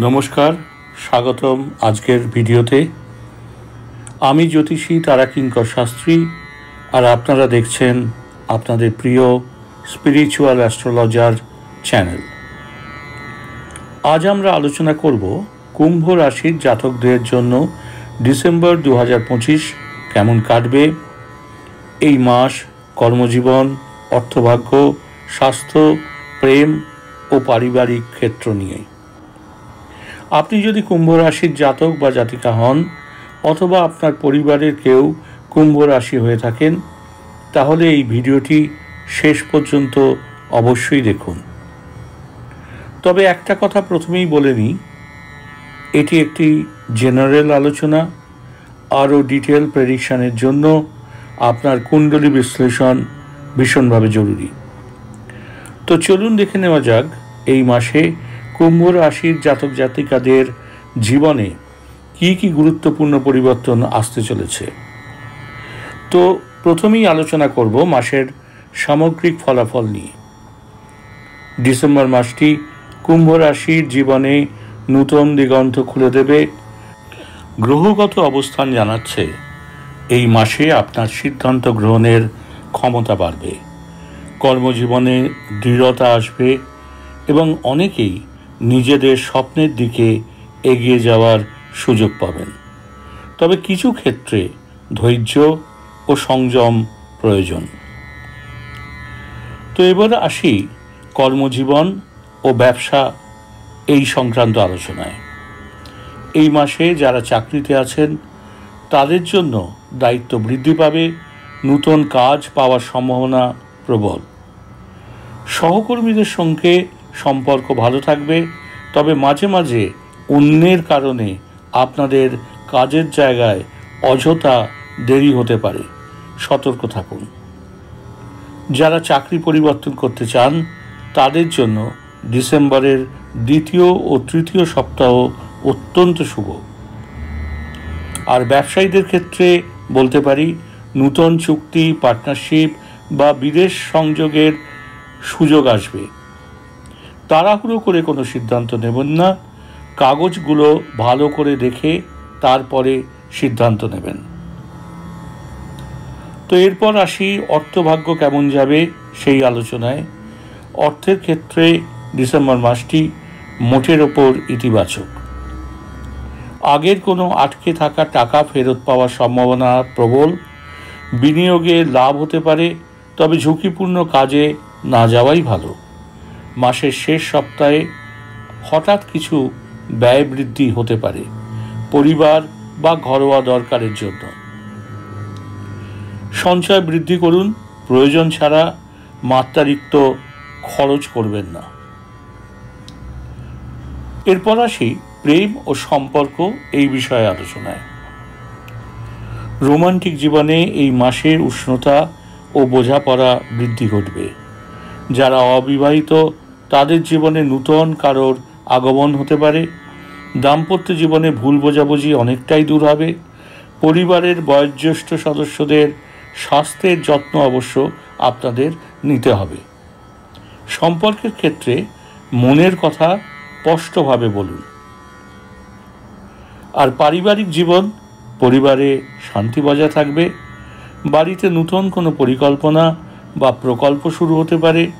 নমস্কার, স্বাগতম আজকের ভিডিওতে। আমি জ্যোতিষী তারাকিঙ্কর শাস্ত্রী, আর আপনারা দেখছেন আপনাদের প্রিয় স্পিরিচুয়াল অ্যাস্ট্রোলজার চ্যানেল। আজ আমরা আলোচনা করব কুম্ভ রাশির জাতকদের জন্য ডিসেম্বর 2025 কেমন কাটবে। এই মাস কর্মজীবন, অর্থভাগ্য, স্বাস্থ্য, প্রেম ও পারিবারিক ক্ষেত্র নিয়ে। আপনি যদি কুম্ভ রাশির জাতক বা জাতিকা হন, অথবা আপনার পরিবারের কেউ কুম্ভ রাশি হয়ে থাকেন, তাহলে এই ভিডিওটি শেষ পর্যন্ত অবশ্যই দেখুন। তবে একটা কথা প্রথমেই বলে নিই, এটি একটি জেনারেল আলোচনা। আরও ডিটেল প্রেডিকশানের জন্য আপনার কুণ্ডলী বিশ্লেষণ ভীষণভাবে জরুরি। তো চলুন দেখে নেওয়া যাক এই মাসে কুম্ভ রাশির জাতক জাতিকাদের জীবনে কি কি গুরুত্বপূর্ণ পরিবর্তন আসতে চলেছে। তো প্রথমেই আলোচনা করব মাসের সামগ্রিক ফলাফল নিয়ে। ডিসেম্বর মাসটি কুম্ভ রাশির জীবনে নূতন দিগন্ত খুলে দেবে। গ্রহগত অবস্থান জানাচ্ছে এই মাসে আপনার সিদ্ধান্ত গ্রহণের ক্ষমতা বাড়বে, কর্মজীবনে দৃঢ়তা আসবে এবং অনেকেই নিজেদের স্বপ্নের দিকে এগিয়ে যাওয়ার সুযোগ পাবেন। তবে কিছু ক্ষেত্রে ধৈর্য ও সংযম প্রয়োজন। তো এবার আসি কর্মজীবন ও ব্যবসা এই সংক্রান্ত আলোচনায়। এই মাসে যারা চাকরিতে আছেন তাদের জন্য দায়িত্ব বৃদ্ধি পাবে, নূতন কাজ পাওয়ার সম্ভাবনা প্রবল। সহকর্মীদের সঙ্গে সম্পর্ক ভালো থাকবে, তবে মাঝে মাঝে অন্যের কারণে আপনাদের কাজের জায়গায় অযথা দেরি হতে পারে, সতর্ক থাকুন। যারা চাকরি পরিবর্তন করতে চান তাদের জন্য ডিসেম্বরের দ্বিতীয় ও তৃতীয় সপ্তাহ অত্যন্ত শুভ। আর ব্যবসায়ীদের ক্ষেত্রে বলতে পারি, নূতন চুক্তি, পার্টনারশিপ বা বিদেশ সংযোগের সুযোগ আসবে। তাড়াহুড়ো করে কোনো সিদ্ধান্ত নেবেন না, কাগজগুলো ভালো করে দেখে তারপরে সিদ্ধান্ত নেবেন। তো এরপর আসি অর্থভাগ্য কেমন যাবে সেই আলোচনায়। অর্থের ক্ষেত্রে ডিসেম্বর মাসটি মোটের ওপর ইতিবাচক। আগের কোনো আটকে থাকা টাকা ফেরত পাওয়ার সম্ভাবনা প্রবল। বিনিয়োগে লাভ হতে পারে, তবে ঝুঁকিপূর্ণ কাজে না যাওয়াই ভালো। মাসের শেষ সপ্তাহে হঠাৎ কিছু ব্যয় বৃদ্ধি হতে পারে পরিবার বা ঘরোয়া দরকারের জন্য। সঞ্চয় বৃদ্ধি করুন, প্রয়োজন ছাড়া মাত্রাতিরিক্ত খরচ করবেন না। এরপর আসি প্রেম ও সম্পর্ক এই বিষয়ে আলোচনায়। রোমান্টিক জীবনে এই মাসের উষ্ণতা ও বোঝাপড়া বৃদ্ধি ঘটবে। যারা অবিবাহিত তাদের জীবনে নূতন কারোর আগমন হতে পারে। দাম্পত্য জীবনে ভুল বোঝাবুঝি অনেকটাই দূর হবে। পরিবারের বয়োজ্যেষ্ঠ সদস্যদের স্বাস্থ্যের যত্ন অবশ্য আপনাদের নিতে হবে। সম্পর্কের ক্ষেত্রে মনের কথা স্পষ্টভাবে বলুন। আর পারিবারিক জীবন, পরিবারে শান্তি বজায় থাকবে। বাড়িতে নূতন কোনো পরিকল্পনা বা প্রকল্প শুরু হতে পারে।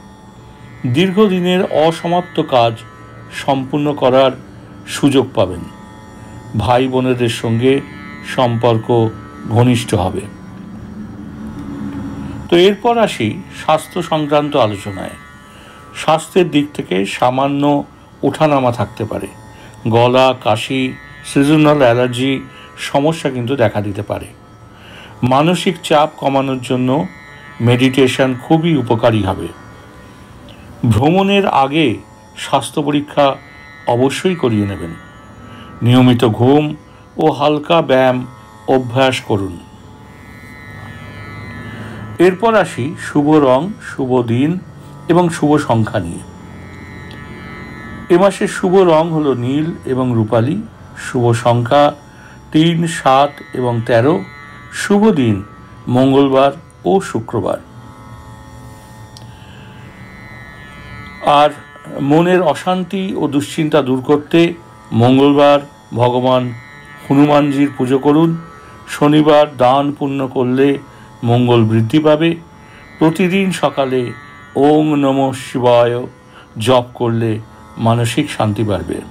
দীর্ঘদিনের অসমাপ্ত কাজ সম্পূর্ণ করার সুযোগ পাবেন। ভাই বোনেদের সঙ্গে সম্পর্ক ঘনিষ্ঠ হবে। তো এরপর আসি স্বাস্থ্য সংক্রান্ত আলোচনায়। স্বাস্থ্যের দিক থেকে সামান্য ওঠানামা থাকতে পারে। গলা, কাশি, সিজনাল অ্যালার্জি সমস্যা কিন্তু দেখা দিতে পারে। মানসিক চাপ কমানোর জন্য মেডিটেশন খুবই উপকারী হবে। ভ্রমণের আগে স্বাস্থ্য পরীক্ষা অবশ্যই করিয়ে নেবেন। নিয়মিত ঘুম ও হালকা ব্যায়াম অভ্যাস করুন। এরপর আসি শুভ রং, শুভ দিন এবং শুভ সংখ্যা নিয়ে। এ মাসের শুভ রং হলো নীল এবং রূপালী। শুভ সংখ্যা 3, 7 এবং 13। শুভ দিন মঙ্গলবার ও শুক্রবার। আর মনের অশান্তি ও দুশ্চিন্তা দূর করতে মঙ্গলবার ভগবান হনুমানজির পুজো করুন। শনিবার দান পুণ্য করলে মঙ্গল বৃদ্ধি পাবে। প্রতিদিন সকালে ওম নমঃ শিবায় জপ করলে মানসিক শান্তি বাড়বে।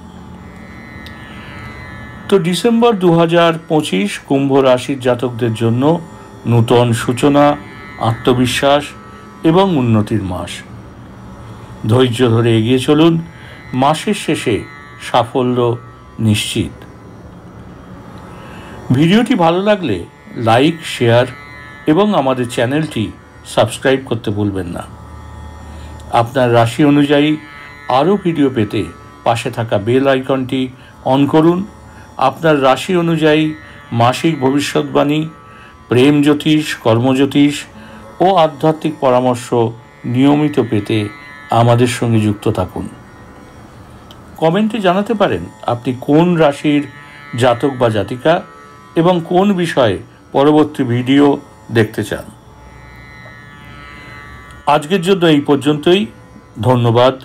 তো ডিসেম্বর 2025 কুম্ভ রাশির জাতকদের জন্য নূতন সূচনা, আত্মবিশ্বাস এবং উন্নতির মাস। ধৈর্য ধরে এগিয়ে চলুন, মাসের শেষে সাফল্য নিশ্চিত। ভিডিওটি ভালো লাগলে লাইক, শেয়ার এবং আমাদের চ্যানেলটি সাবস্ক্রাইব করতে ভুলবেন না। আপনার রাশি অনুযায়ী আরও ভিডিও পেতে পাশে থাকা বেল আইকনটি অন করুন। আপনার রাশি অনুযায়ী মাসিক ভবিষ্যৎবাণী, প্রেম জ্যোতিষ, কর্মজ্যোতিষ ও আধ্যাত্মিক পরামর্শ নিয়মিত পেতে আমাদের সঙ্গে যুক্ত থাকুন। কমেন্টে জানাতে পারেন আপনি কোন রাশির জাতক বা জাতিকা এবং কোন বিষয়ে পরবর্তী ভিডিও দেখতে চান। আজকের জন্য এই পর্যন্তই। ধন্যবাদ।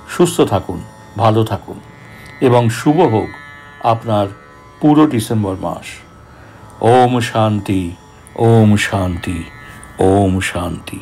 সুস্থ থাকুন, ভালো থাকুন এবং শুভ হোক আপনার পুরো ডিসেম্বর মাস। ওম শান্তি, ওম শান্তি, ওম শান্তি।